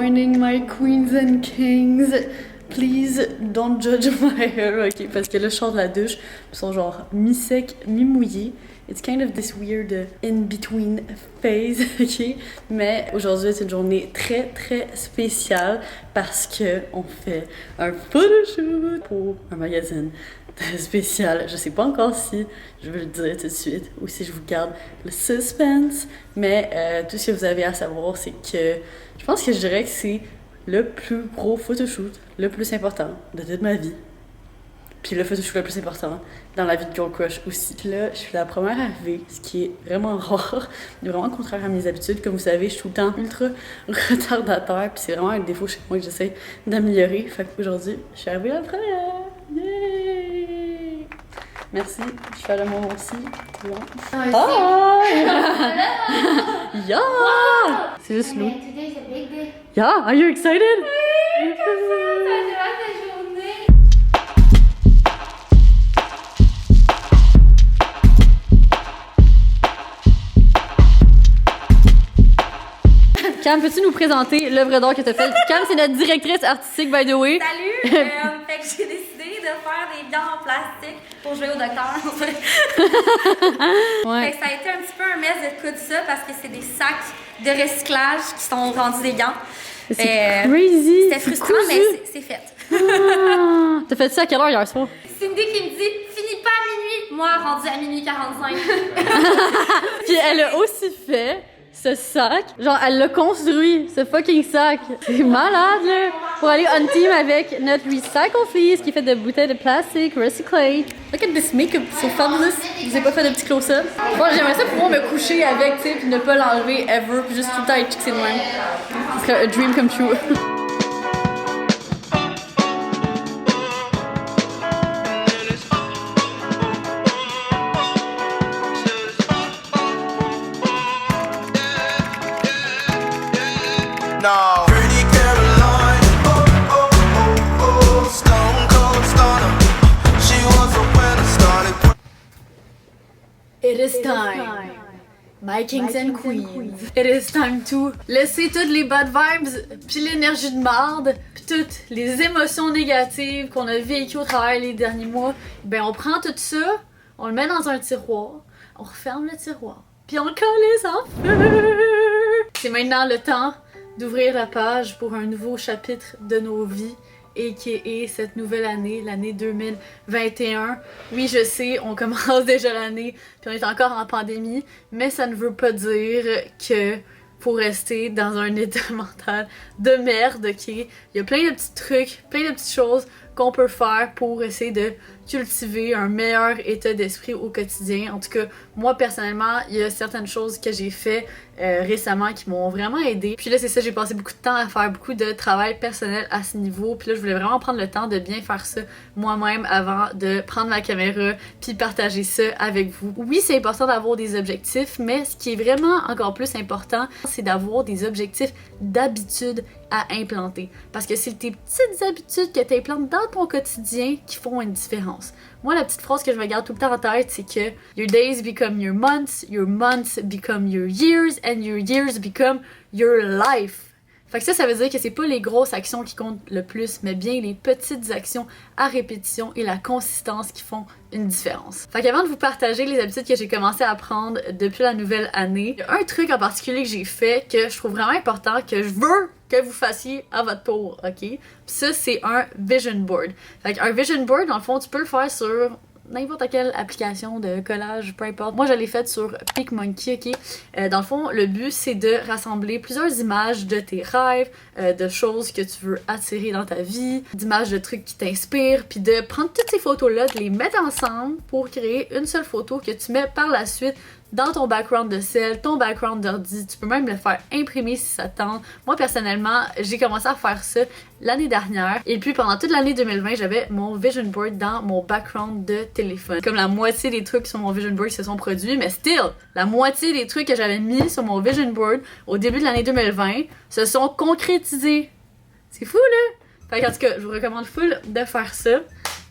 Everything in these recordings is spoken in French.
morning, my queens and kings. Please don't judge my hair, ok? Parce que là, je sors de la douche, ils sont genre mi-sec, mi-mouillés. It's kind of this weird in-between phase, ok? Mais aujourd'hui, c'est une journée très, très spéciale parce que on fait un photoshoot pour un magazine spécial. Je sais pas encore si je vais le dire tout de suite ou si je vous garde le suspense, mais tout ce que vous avez à savoir, c'est que je pense que je dirais que c'est le plus gros photoshoot, le plus important de toute ma vie. Puis le photoshoot le plus important dans la vie de Girl Crush aussi. Puis là, je suis la première arrivée, ce qui est vraiment rare, vraiment contraire à mes habitudes. Comme vous savez, je suis tout le temps ultra retardataire, puis c'est vraiment un défaut chez moi que j'essaie d'améliorer. Fait qu'aujourd'hui, je suis arrivée la première. Yay! Merci, je suis à la moment aussi. Hi! Yeah! C'est juste Lou. Yeah, are you excited? Cam, peux-tu nous présenter l'œuvre d'art que tu as faite? Cam, c'est notre directrice artistique, by the way. Salut! Fait que j'ai décidé de faire des gants en plastique pour jouer au docteur. Ouais. Fait que ça a été un petit peu un mess de tout ça parce que c'est des sacs de recyclage qui sont rendus des gants. C'est crazy! C'était frustrant, mais c'est fait. Ah, t'as fait ça à quelle heure hier soir? Cindy qui me dit « Finis pas à minuit! » Moi, rendu à minuit 45. Puis elle a aussi fait ce sac. Genre, elle l'a construit, ce fucking sac. C'est malade, là! Pour aller on team avec notre Recycle Fleece qui est fait de bouteilles de plastique recyclées. Look at this makeup, so fabulous. Je vous ai pas fait de petits close-up. Bon, j'aimerais ça pouvoir me coucher avec, tu sais, puis ne pas l'enlever ever, puis juste tout le temps être fixé de même. Ce serait a dream come true. No. Pretty Caroline, oh, oh, oh, oh, stone cold stunner. She was a winner, started. It is time, my kings and queens. It is time to laisser toutes les bad vibes, puis l'énergie de marde, puis toutes les émotions négatives qu'on a vécues au travers les derniers mois. Ben on prend tout ça, on le met dans un tiroir, on referme le tiroir, puis on le colle en feu. C'est maintenant le temps d'ouvrir la page pour un nouveau chapitre de nos vies, a.k.a. cette nouvelle année, l'année 2021. Oui, je sais, on commence déjà l'année, puis on est encore en pandémie, mais ça ne veut pas dire que faut rester dans un état mental de merde, ok? Il y a plein de petits trucs, plein de petites choses qu'on peut faire pour essayer de cultiver un meilleur état d'esprit au quotidien. En tout cas, moi personnellement, il y a certaines choses que j'ai fait récemment qui m'ont vraiment aidé. Puis là, c'est ça, j'ai passé beaucoup de temps à faire beaucoup de travail personnel à ce niveau. Puis là, je voulais vraiment prendre le temps de bien faire ça moi-même avant de prendre ma caméra puis partager ça avec vous. Oui, c'est important d'avoir des objectifs, mais ce qui est vraiment encore plus important, c'est d'avoir des objectifs d'habitude à implanter. Parce que c'est tes petites habitudes que tu implantes dans ton quotidien qui font une différence. Moi, la petite phrase que je me garde tout le temps en tête, c'est que your days become your months become your years, and your years become your life. Fait que ça veut dire que c'est pas les grosses actions qui comptent le plus, mais bien les petites actions à répétition et la consistance qui font une différence. Fait qu'avant de vous partager les habitudes que j'ai commencé à prendre depuis la nouvelle année, il y a un truc en particulier que j'ai fait que je trouve vraiment important, que je veux que vous fassiez à votre tour, ok? Puis ça, c'est un vision board. Fait qu'un vision board, dans le fond, tu peux le faire sur n'importe quelle application de collage, peu importe. Moi, je l'ai faite sur PicMonkey, ok? Dans le fond, le but, c'est de rassembler plusieurs images de tes rêves, de choses que tu veux attirer dans ta vie, d'images de trucs qui t'inspirent, puis de prendre toutes ces photos-là, de les mettre ensemble pour créer une seule photo que tu mets par la suite dans ton background de sel, ton background d'ordi. Tu peux même le faire imprimer si ça te tente. Moi, personnellement, j'ai commencé à faire ça l'année dernière. Et puis, pendant toute l'année 2020, j'avais mon vision board dans mon background de téléphone. Comme la moitié des trucs sur mon vision board se sont produits, mais still, la moitié des trucs que j'avais mis sur mon vision board au début de l'année 2020 se sont concrétisés. C'est fou, là! Fait qu'en tout cas, je vous recommande full de faire ça.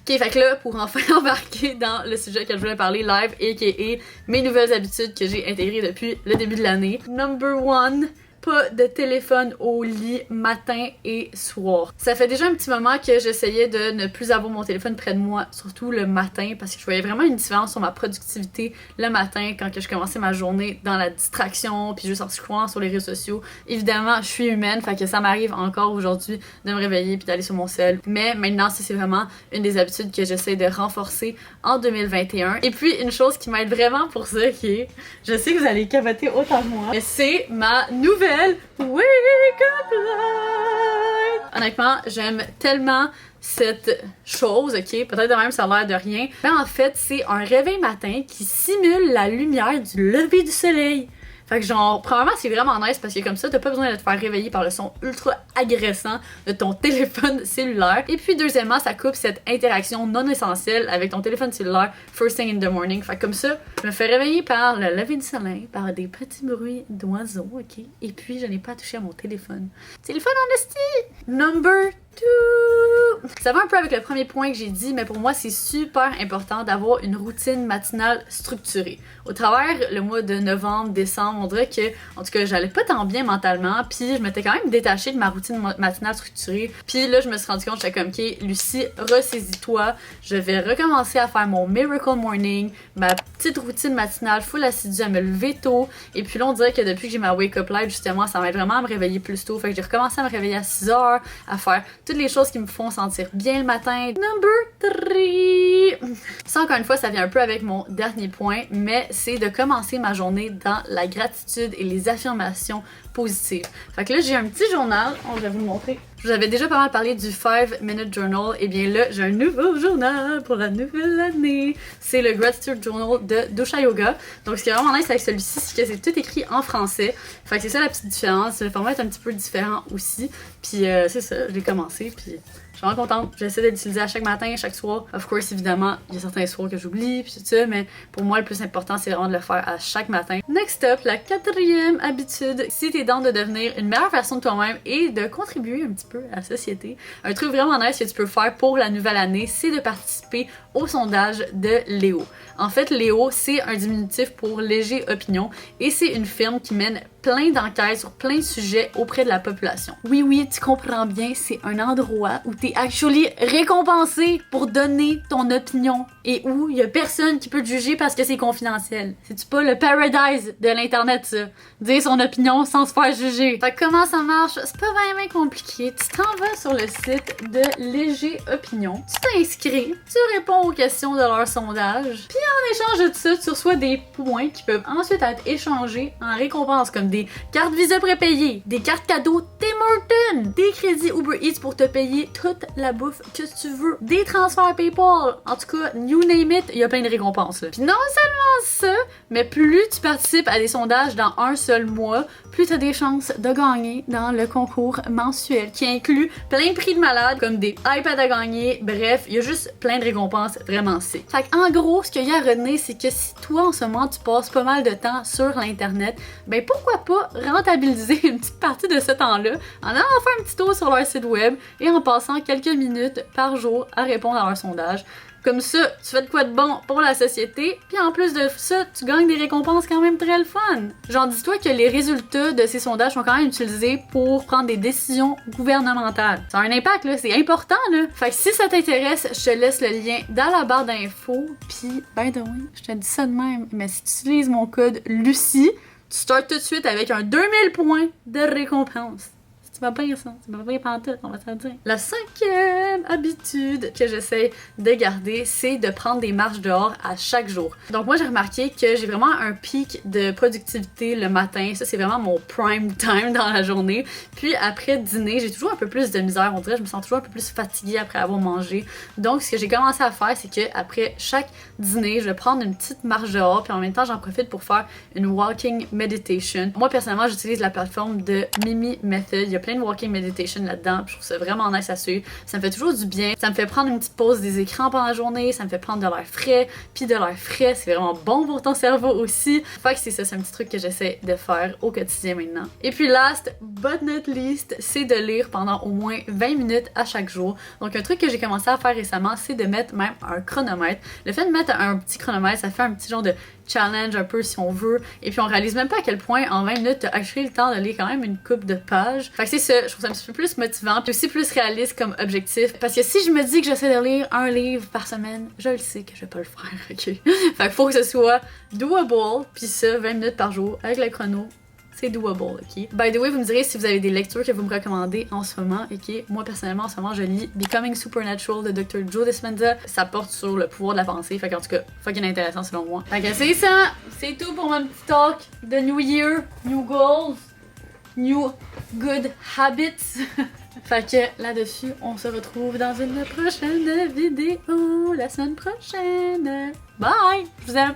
Ok, fait que là, pour enfin embarquer dans le sujet que je voulais parler live, a.k.a. mes nouvelles habitudes que j'ai intégrées depuis le début de l'année. Number one, pas de téléphone au lit matin et soir. Ça fait déjà un petit moment que j'essayais de ne plus avoir mon téléphone près de moi, surtout le matin, parce que je voyais vraiment une différence sur ma productivité le matin quand que je commençais ma journée dans la distraction, puis juste en scrollant sur les réseaux sociaux. Évidemment, je suis humaine, fait que ça m'arrive encore aujourd'hui de me réveiller puis d'aller sur mon cell. Mais maintenant, ça c'est vraiment une des habitudes que j'essaie de renforcer en 2021. Et puis, une chose qui m'aide vraiment pour ça, qui est, je sais que vous allez capoter autant que moi, mais c'est ma nouvelle Wake Up Light! Honnêtement, j'aime tellement cette chose, ok? Peut-être de même ça a l'air de rien. Mais en fait, c'est un réveil matin qui simule la lumière du lever du soleil. Fait que genre, premièrement, c'est vraiment nice parce que comme ça, t'as pas besoin de te faire réveiller par le son ultra agressant de ton téléphone cellulaire. Et puis deuxièmement, ça coupe cette interaction non essentielle avec ton téléphone cellulaire first thing in the morning. Fait que comme ça, je me fais réveiller par le lever du soleil, par des petits bruits d'oiseaux, ok? Et puis, je n'ai pas touché à mon téléphone. Téléphone en esti! Number 2! Ça va un peu avec le premier point que j'ai dit, mais pour moi, c'est super important d'avoir une routine matinale structurée. Au travers le mois de novembre, décembre, on dirait que, en tout cas, j'allais pas tant bien mentalement, puis je m'étais quand même détachée de ma routine matinale structurée. Puis là, je me suis rendu compte, j'étais comme, ok, Lucie, ressaisis-toi, je vais recommencer à faire mon Miracle Morning, ma petite routine matinale full assidue à me lever tôt. Et puis là, on dirait que depuis que j'ai ma Wake Up Light, justement, ça m'aide vraiment à me réveiller plus tôt. Fait que j'ai recommencé à me réveiller à 6 heures, à faire toutes les choses qui me font sentir bien le matin. Number 3! Ça, encore une fois, ça vient un peu avec mon dernier point, mais c'est de commencer ma journée dans la gratitude et les affirmations positives. Fait que là, j'ai un petit journal, je vais vous le montrer. Je vous avais déjà pas mal parlé du 5-Minute Journal, et bien là, j'ai un nouveau journal pour la nouvelle année. C'est le Gratitude Journal de Dosha Yoga. Donc ce qui est vraiment nice avec celui-ci, c'est que c'est tout écrit en français. Fait que c'est ça la petite différence. Le format est un petit peu différent aussi. Puis c'est ça, je l'ai commencé, puis je suis vraiment contente. J'essaie de l'utiliser à chaque matin, chaque soir. Of course, évidemment, il y a certains soirs que j'oublie, puis tout ça, mais pour moi, le plus important, c'est vraiment de le faire à chaque matin. Next up, la 4e habitude. Si t'es dans de devenir une meilleure version de toi-même et de contribuer un petit peu à la société, un truc vraiment nice que tu peux faire pour la nouvelle année, c'est de participer au sondage de Léo. En fait, Léo, c'est un diminutif pour Léger Opinion et c'est une firme qui mène plein d'enquêtes sur plein de sujets auprès de la population. Oui, tu comprends bien, c'est un endroit où t'es actually récompensé pour donner ton opinion et où il y a personne qui peut te juger parce que c'est confidentiel. C'est-tu pas le paradise de l'internet, ça? Dire son opinion sans se faire juger. Fait que comment ça marche? C'est pas vraiment compliqué. Tu t'en vas sur le site de Léger Opinion, tu t'inscris, tu réponds aux questions de leur sondage, puis en échange de ça, tu reçois des points qui peuvent ensuite être échangés en récompense comme des cartes Visa prépayées, des cartes cadeaux Tim Hortons, des crédits Uber Eats pour te payer toute la bouffe que tu veux, des transferts PayPal, en tout cas, you name it, il y a plein de récompenses là. Puis non seulement ça, mais plus tu participes à des sondages dans un seul mois, plus tu as des chances de gagner dans le concours mensuel qui inclut plein de prix de malade comme des iPads à gagner, bref, il y a juste plein de récompenses vraiment sick. Fait en gros, ce qu'il y a à retenir, c'est que si toi en ce moment tu passes pas mal de temps sur l'internet, ben pourquoi pas rentabiliser une petite partie de ce temps-là en allant faire un petit tour sur leur site web et en passant quelques minutes par jour à répondre à leur sondage. Comme ça, tu fais de quoi de bon pour la société, puis en plus de ça, tu gagnes des récompenses quand même très le fun. Genre, dis-toi que les résultats de ces sondages sont quand même utilisés pour prendre des décisions gouvernementales. Ça a un impact, là, c'est important, là. Fait que si ça t'intéresse, je te laisse le lien dans la barre d'infos, puis, by the way, je te dis ça de même, mais si tu utilises mon code Lucie, tu startes tout de suite avec un 2000 points de récompense. Tu vas pas ça, tu vas pas pantoute, on va te le dire. La 5e habitude que j'essaie de garder, c'est de prendre des marches dehors à chaque jour. Donc moi, j'ai remarqué que j'ai vraiment un pic de productivité le matin. Ça, c'est vraiment mon prime time dans la journée. Puis après dîner, j'ai toujours un peu plus de misère. On dirait que je me sens toujours un peu plus fatiguée après avoir mangé. Donc ce que j'ai commencé à faire, c'est que après chaque dîner, je vais prendre une petite marche dehors. Puis en même temps, j'en profite pour faire une walking meditation. Moi, personnellement, j'utilise la plateforme de Mimi Method. Il y a plein plein de walking meditation là-dedans. Je trouve ça vraiment nice à suivre. Ça me fait toujours du bien. Ça me fait prendre une petite pause des écrans pendant la journée. Ça me fait prendre de l'air frais. Puis de l'air frais, c'est vraiment bon pour ton cerveau aussi. Fait que c'est ça, c'est un petit truc que j'essaie de faire au quotidien maintenant. Et puis last but not least, c'est de lire pendant au moins 20 minutes à chaque jour. Donc un truc que j'ai commencé à faire récemment, c'est de mettre même un chronomètre. Le fait de mettre un petit chronomètre, ça fait un petit genre de challenge un peu si on veut. Et puis on réalise même pas à quel point en 20 minutes t'as actually le temps de lire quand même une coupe de pages. Fait que c'est ça, je trouve ça un petit peu plus motivant puis aussi plus réaliste comme objectif. Parce que si je me dis que j'essaie de lire un livre par semaine, je le sais que je vais pas le faire, ok? Fait que faut que ce soit doable, puis ça 20 minutes par jour avec le chrono. C'est doable, ok? By the way, vous me direz si vous avez des lectures que vous me recommandez en ce moment, ok? Moi, personnellement, en ce moment, je lis Becoming Supernatural de Dr. Joe Dispenza. Ça porte sur le pouvoir de la pensée, fait qu'en tout cas, fucking intéressant selon moi. Fait que c'est ça! C'est tout pour mon petit talk de New Year, New Goals, New Good Habits. Fait que là-dessus, on se retrouve dans une prochaine vidéo la semaine prochaine. Bye! Je vous aime!